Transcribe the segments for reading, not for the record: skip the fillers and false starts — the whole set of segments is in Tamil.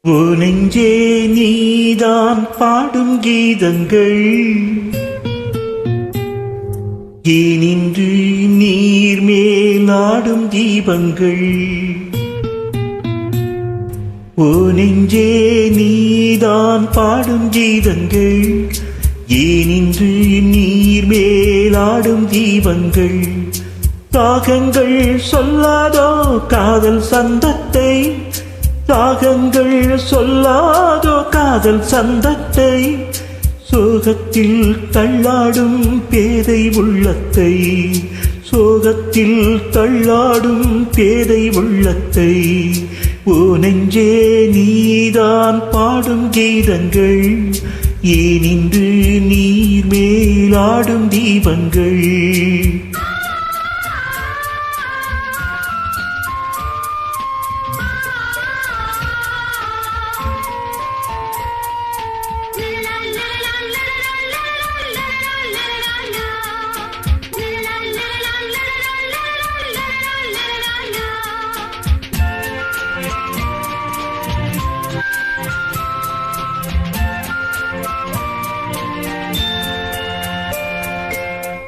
ஓ நெஞ்சே நீதான் பாடும் கீதங்கள் ஏனின்று நீர் மேலாடும் தீபங்கள். ஓ நெஞ்சே நீதான் பாடும் கீதங்கள் ஏனின்று நீர் மேலாடும் தீபங்கள். ராகங்கள் சொல்லாதோ காதல் சந்தத்தை, ராகங்கள் சொல்லாதோ காதல் சந்தத்தை. சோகத்தில் தள்ளாடும் பேதை உள்ளத்தை, சோகத்தில் தள்ளாடும் பேதை உள்ளத்தை. ஓ நெஞ்சே நீதான் பாடும் கீதங்கள் ஏனின்று நீர் மேலாடும் தீபங்கள்.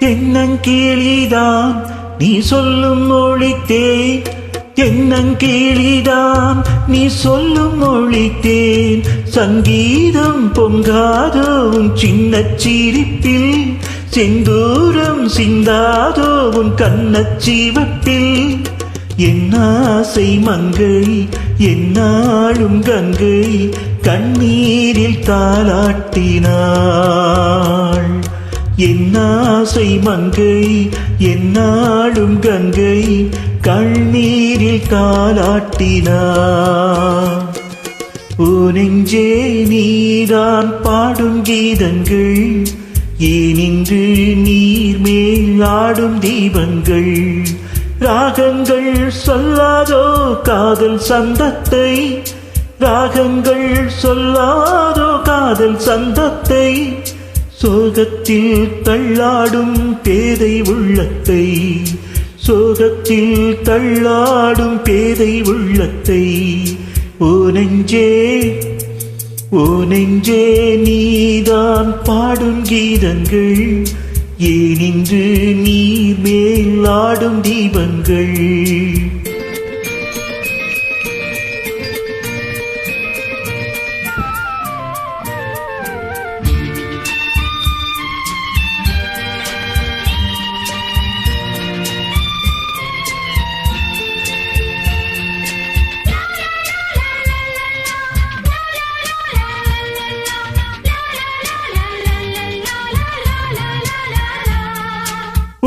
தென்னங்கீழிதான் நீ சொல்லும் மொழித்தேன், தென்னங்கீழிதான் நீ சொல்லும் மொழித்தேன். சங்கீதம் பொங்காதோ உன் சின்னச் சிரிப்பில், செந்தூரம் சிந்தாதோ உன் கண்ணச்சிவப்பில். என்னாசை மங்கை என்னாலும் கங்கை கண்ணீரில் தாலாட்டினாள். என்னாசை மங்கை என்னாலும் கங்கை கண்ணீரில் தாலாட்டினாள். ஓ நெஞ்சே நீதான் பாடும் கீதங்கள் ஏனின்று நீர் மேலாடும் தீபங்கள். ராகங்கள் சொல்லாதோ காதல் சந்தத்தை, ராகங்கள் சொல்லாதோ காதல் சந்தத்தை. சோகத்தில் தள்ளாடும் பேதை உள்ளத்தை, சோகத்தில் தள்ளாடும் பேதை உள்ளத்தை. ஓ நெஞ்சே ஓ நெஞ்சே நீதான் பாடும் கீதங்கள் ஏனின்று நீர் மேலாடும் தீபங்கள்.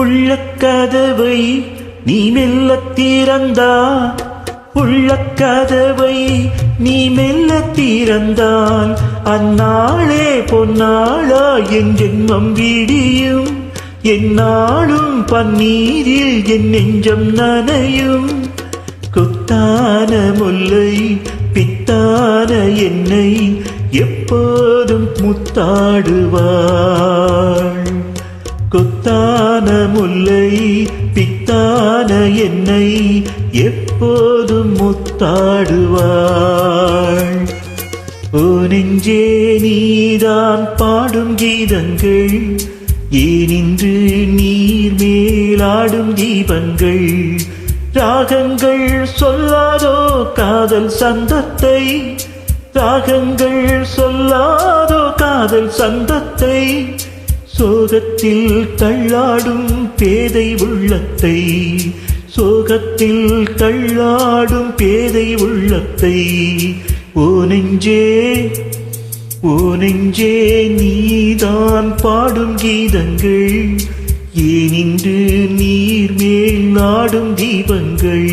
உள்ளக்கதவை நீ மெல்லத் திறந்தால், உள்ளக்கதவை நீ மெல்லத் திறந்தால் அந்நாளே பொன்னாளா என் ஜென்மம் விடியும். எந்நாளும் பன்னீரில் என் நெஞ்சம் நனையும். கொத்தான முல்லை பித்தான என்னை எப்போதும் முத்தாடுவாள். கொத்தான முல்லை பித்தான என்னை எப்போதும் முத்தாடுவாள். ஓ நெஞ்சே நீதான் பாடும் கீதங்கள் ஏனின்று நீர் மேலாடும் தீபங்கள். ராகங்கள் சொல்லாதோ காதல் சந்தத்தை, ராகங்கள் சொல்லாதோ காதல் சந்தத்தை. சோகத்தில் தள்ளாடும் பேதை உள்ளத்தை, சோகத்தில் தள்ளாடும் பேதை உள்ளத்தை. ஓ நெஞ்சே ஓ நெஞ்சே நீதான் பாடும் கீதங்கள் ஏனின்று நீர் மேலாடும் தீபங்கள்.